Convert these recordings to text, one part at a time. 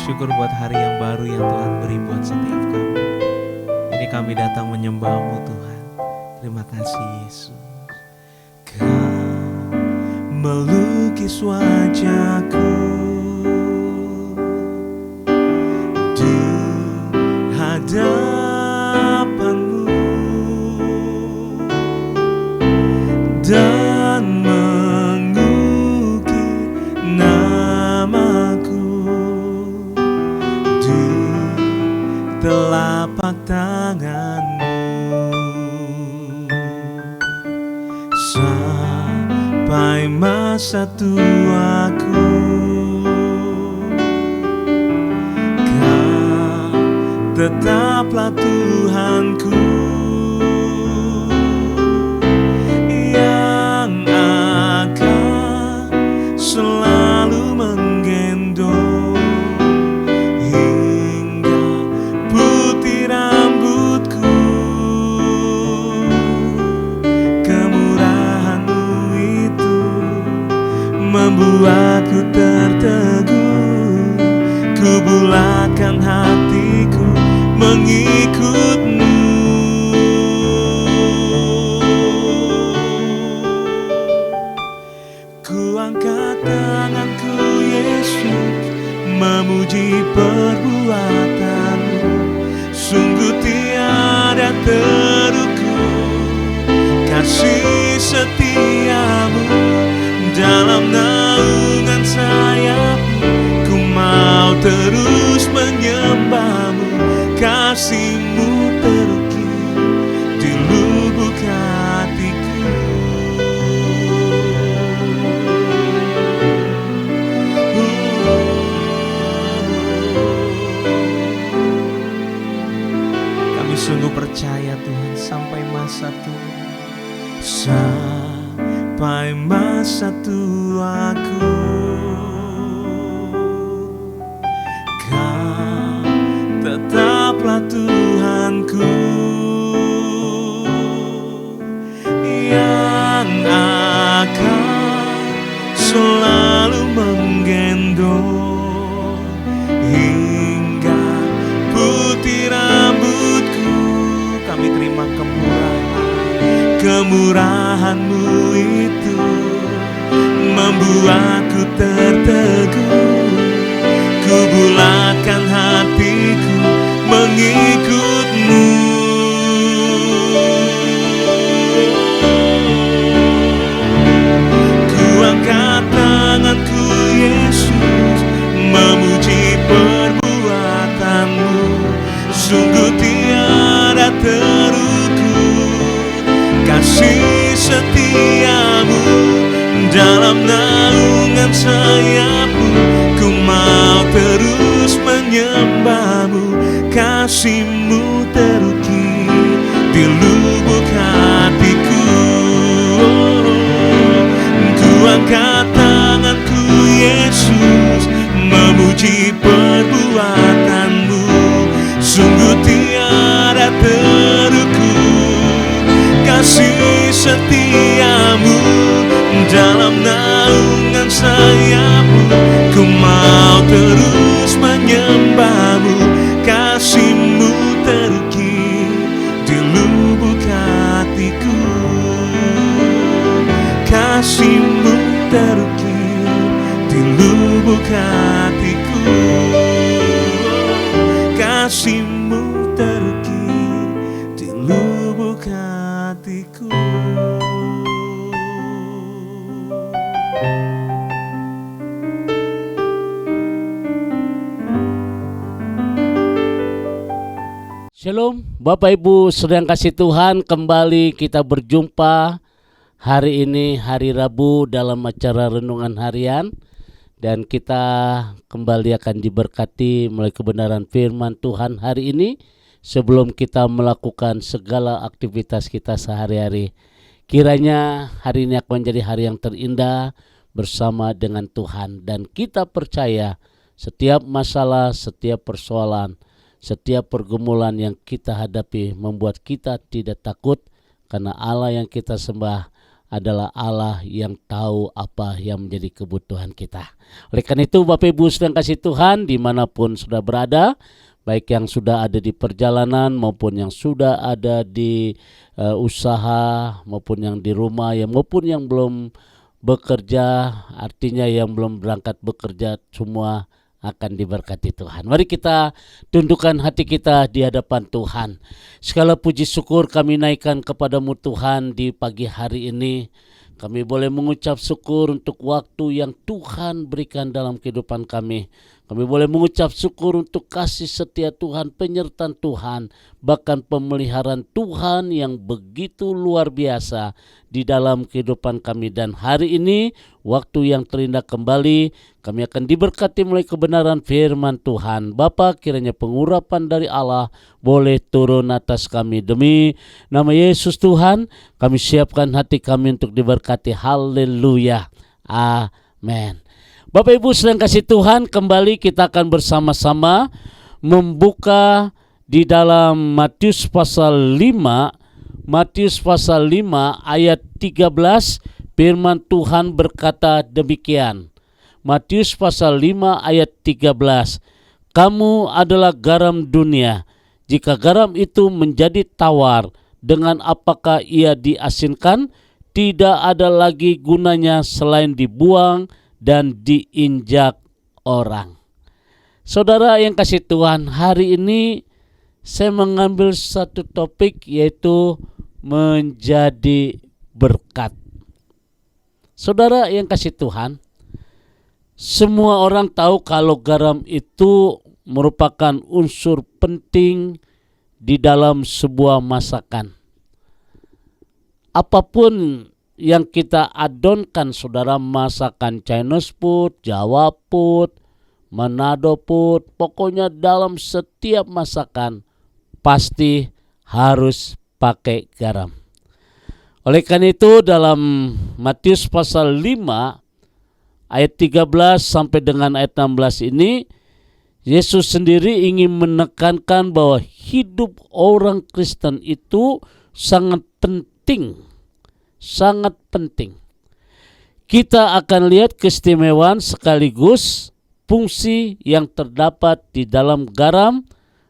bersyukur buat hari yang baru yang Tuhan beri buat setiap kami. Ini kami datang menyembah-Mu Tuhan. Terima kasih Yesus. Kau melukis wajahku di hadapan-Mu dan mengukir namaku di telapak tangan-Mu sampai masa tuaku. Kau tetaplah Tuhanku yang akan selalu menggendong hingga putih rambutku. Kemurahan-Mu itu membuatku tertegun. Ku bulatkan hatiku mengikut-Mu. Ku angkat tanganku Yesus, memuji perbuatan-Mu. Sungguh tiada terukur kasih setia-Mu. Dalam naungan sayap-Mu ku mau terus menyembah-Mu. Kasih-Mu terukir di lubuk hatiku. Kami sungguh percaya Tuhan, sampai masa tua, sampai masa tuaku, Kau tetaplah Tuhanku yang akan selalu menggendong hingga putih rambutku. Kami terima kemurahan-Mu itu membuatku tertegun. Ku bulatkan hatiku mengikut-Mu. Ku angkat tanganku Yesus, memuji perbuatan-Mu. Sungguh tiada terukur kasih setia-Mu. Dalam naungan sayap-Mu ku mau terus menyembah-Mu. Kasih-Mu terukir di lubuk hatiku. Ku angkat tanganku Yesus, memuji perbuatan-Mu. Sungguh tiada terukur kasih setia-Mu. Dalam naungan sayap-Mu ku mau terus menyembah-Mu. Kasih-Mu terukir di lubuk hatiku. Kasih-Mu terukir di lubuk hatiku. Kasih-Mu terukir di lubuk hatiku. Shalom Bapak Ibu sedang kasih Tuhan, kembali kita berjumpa hari ini, hari Rabu, dalam acara Renungan Harian. Dan kita kembali akan diberkati melalui kebenaran firman Tuhan hari ini, sebelum kita melakukan segala aktivitas kita sehari-hari. Kiranya hari ini akan menjadi hari yang terindah bersama dengan Tuhan. Dan kita percaya setiap masalah, setiap persoalan, setiap pergumulan yang kita hadapi membuat kita tidak takut, karena Allah yang kita sembah adalah Allah yang tahu apa yang menjadi kebutuhan kita. Oleh karena itu Bapak Ibu sedang kasih Tuhan dimanapun sudah berada, baik yang sudah ada di perjalanan maupun yang sudah ada di usaha maupun yang di rumah ya, maupun yang belum bekerja, artinya yang belum berangkat bekerja, semua akan diberkati Tuhan. Mari kita tundukkan hati kita di hadapan Tuhan. Segala puji syukur kami naikkan kepadamu Tuhan di pagi hari ini. Kami boleh mengucap syukur untuk waktu yang Tuhan berikan dalam kehidupan kami. Kami boleh mengucap syukur untuk kasih setia Tuhan, penyertaan Tuhan, bahkan pemeliharaan Tuhan yang begitu luar biasa di dalam kehidupan kami. Dan hari ini, waktu yang terindah kembali, kami akan diberkati melalui kebenaran firman Tuhan. Bapa, kiranya pengurapan dari Allah boleh turun atas kami. Demi nama Yesus Tuhan, kami siapkan hati kami untuk diberkati. Haleluya. Amin. Bapak Ibu sedang kasih Tuhan, kembali kita akan bersama-sama membuka di dalam Matius pasal 5. Matius pasal 5 ayat 13, firman Tuhan berkata demikian. Matius pasal 5 ayat 13. Kamu adalah garam dunia. Jika garam itu menjadi tawar, dengan apakah ia diasinkan? Tidak ada lagi gunanya selain dibuang dan diinjak orang. Saudara yang kasih Tuhan, hari ini saya mengambil satu topik, yaitu menjadi berkat. Saudara yang kasih Tuhan, semua orang tahu kalau garam itu merupakan unsur penting di dalam sebuah masakan. Apapun yang kita adonkan, saudara, masakan Chinese food, Jawa food, Manado food, pokoknya dalam setiap masakan pasti harus pakai garam. Oleh karena itu dalam Matius pasal 5 ayat 13 sampai dengan ayat 16 ini, Yesus sendiri ingin menekankan bahwa hidup orang Kristen itu sangat penting. Sangat penting. Kita akan lihat keistimewaan sekaligus fungsi yang terdapat di dalam garam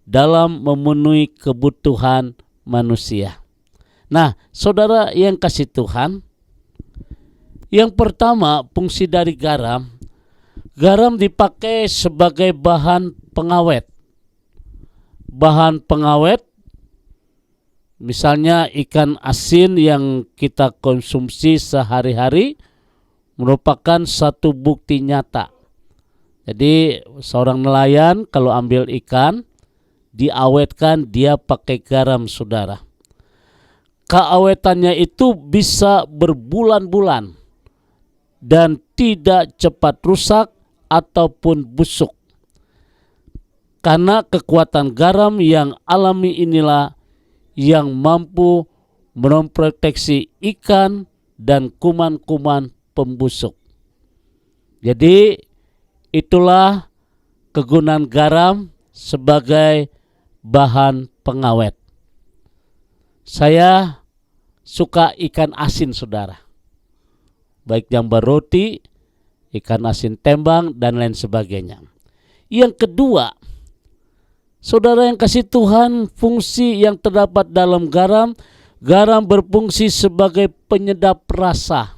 dalam memenuhi kebutuhan manusia. Nah, saudara yang kasih Tuhan, yang pertama fungsi dari garam, garam dipakai sebagai bahan pengawet. Bahan pengawet, misalnya ikan asin yang kita konsumsi sehari-hari merupakan satu bukti nyata. Jadi seorang nelayan kalau ambil ikan, diawetkan, dia pakai garam, saudara. Keawetannya itu bisa berbulan-bulan dan tidak cepat rusak ataupun busuk. Karena kekuatan garam yang alami inilah yang mampu memproteksi ikan dan kuman-kuman pembusuk. Jadi itulah kegunaan garam sebagai bahan pengawet. Saya suka ikan asin, saudara. Baik jambar roti, ikan asin tembang, dan lain sebagainya. Yang kedua, saudara yang kasih Tuhan, fungsi yang terdapat dalam garam, garam berfungsi sebagai penyedap rasa.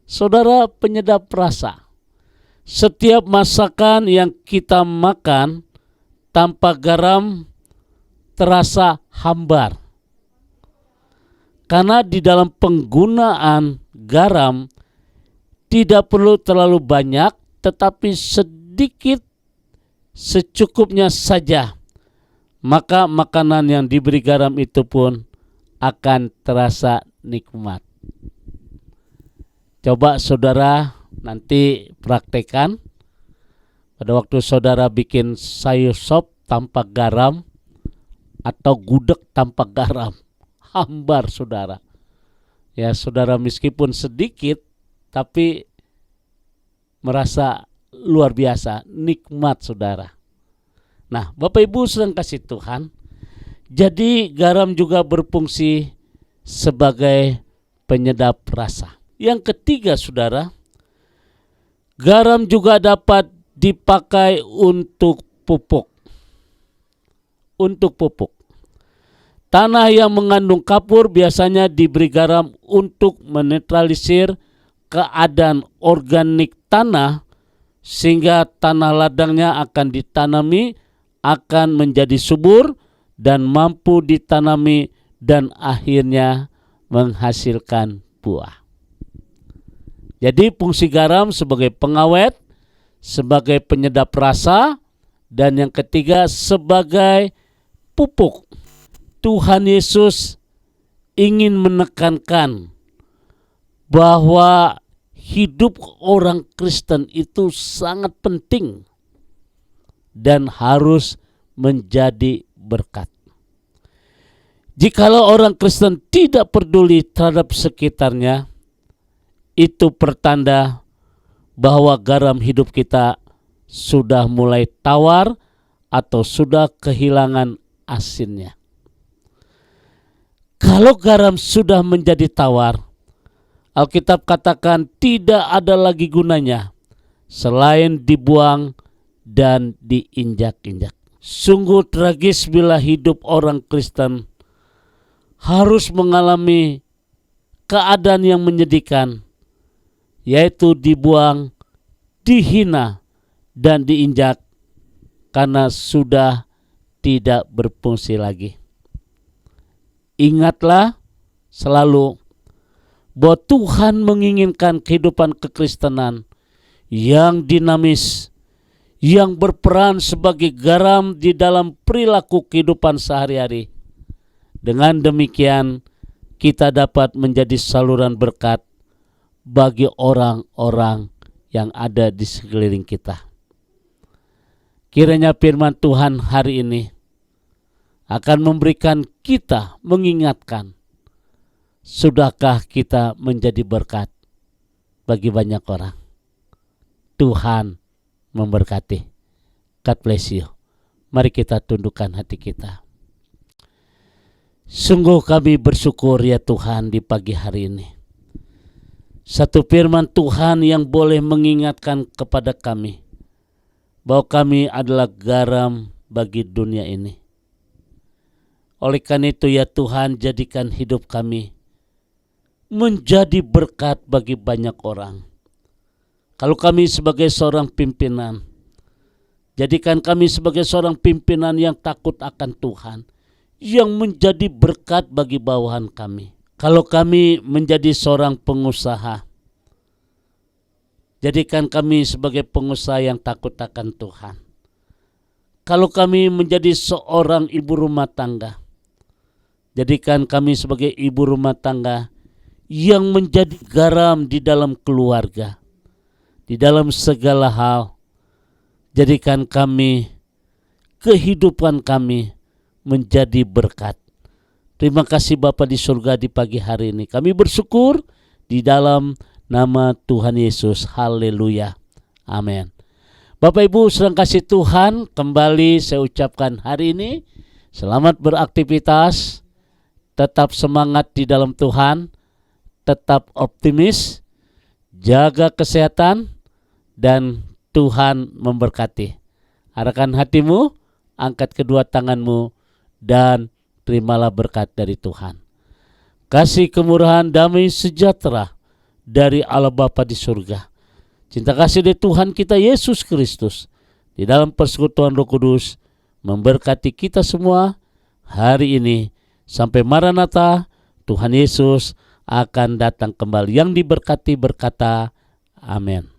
Saudara, penyedap rasa. Setiap masakan yang kita makan tanpa garam terasa hambar. Karena di dalam penggunaan garam tidak perlu terlalu banyak, tetapi sedikit secukupnya saja, maka makanan yang diberi garam itu pun akan terasa nikmat. Coba saudara nanti praktekkan pada waktu saudara bikin sayur sop tanpa garam atau gudeg tanpa garam, hambar, saudara. Ya, saudara meskipun sedikit tapi merasa luar biasa, nikmat, saudara. Nah, Bapak Ibu sedang kasih Tuhan, jadi garam juga berfungsi sebagai penyedap rasa. Yang ketiga, saudara, garam juga dapat dipakai untuk pupuk. Untuk pupuk. Tanah yang mengandung kapur biasanya diberi garam untuk menetralisir keadaan organik tanah, sehingga tanah ladangnya akan ditanami akan menjadi subur dan mampu ditanami dan akhirnya menghasilkan buah. Jadi fungsi garam sebagai pengawet, sebagai penyedap rasa, dan yang ketiga sebagai pupuk. Tuhan Yesus ingin menekankan bahwa hidup orang Kristen itu sangat penting dan harus menjadi berkat. Jikalau orang Kristen tidak peduli terhadap sekitarnya, itu pertanda bahwa garam hidup kita sudah mulai tawar atau sudah kehilangan asinnya. Kalau garam sudah menjadi tawar, Alkitab katakan tidak ada lagi gunanya selain dibuang dan diinjak-injak. Sungguh tragis bila hidup orang Kristen harus mengalami keadaan yang menyedihkan, yaitu dibuang, dihina, dan diinjak karena sudah tidak berfungsi lagi. Ingatlah selalu bahwa Tuhan menginginkan kehidupan kekristenan yang dinamis, yang berperan sebagai garam di dalam perilaku kehidupan sehari-hari. Dengan demikian, kita dapat menjadi saluran berkat bagi orang-orang yang ada di sekeliling kita. Kiranya firman Tuhan hari ini akan memberikan kita, mengingatkan, sudahkah kita menjadi berkat bagi banyak orang? Tuhan memberkati. God bless you. Mari kita tundukkan hati kita. Sungguh kami bersyukur ya Tuhan di pagi hari ini. Satu firman Tuhan yang boleh mengingatkan kepada kami bahwa kami adalah garam bagi dunia ini. Oleh karena itu ya Tuhan, jadikan hidup kami menjadi berkat bagi banyak orang. Kalau kami sebagai seorang pimpinan, jadikan kami sebagai seorang pimpinan yang takut akan Tuhan, yang menjadi berkat bagi bawahan kami. Kalau kami menjadi seorang pengusaha, jadikan kami sebagai pengusaha yang takut akan Tuhan. Kalau kami menjadi seorang ibu rumah tangga, jadikan kami sebagai ibu rumah tangga yang menjadi garam di dalam keluarga, di dalam segala hal. Jadikan kami, kehidupan kami menjadi berkat. Terima kasih Bapa di surga di pagi hari ini. Kami bersyukur di dalam nama Tuhan Yesus. Haleluya. Amin. Bapak Ibu sedang kasih Tuhan, kembali saya ucapkan hari ini selamat beraktivitas. Tetap semangat di dalam Tuhan, tetap optimis, jaga kesehatan, dan Tuhan memberkati. Arahkan hatimu, angkat kedua tanganmu, dan terimalah berkat dari Tuhan. Kasih kemurahan, damai sejahtera dari Allah Bapa di surga, cinta kasih dari Tuhan kita Yesus Kristus di dalam persekutuan Roh Kudus memberkati kita semua hari ini. Sampai Maranatha, Tuhan Yesus akan datang kembali. Yang diberkati berkata, amin.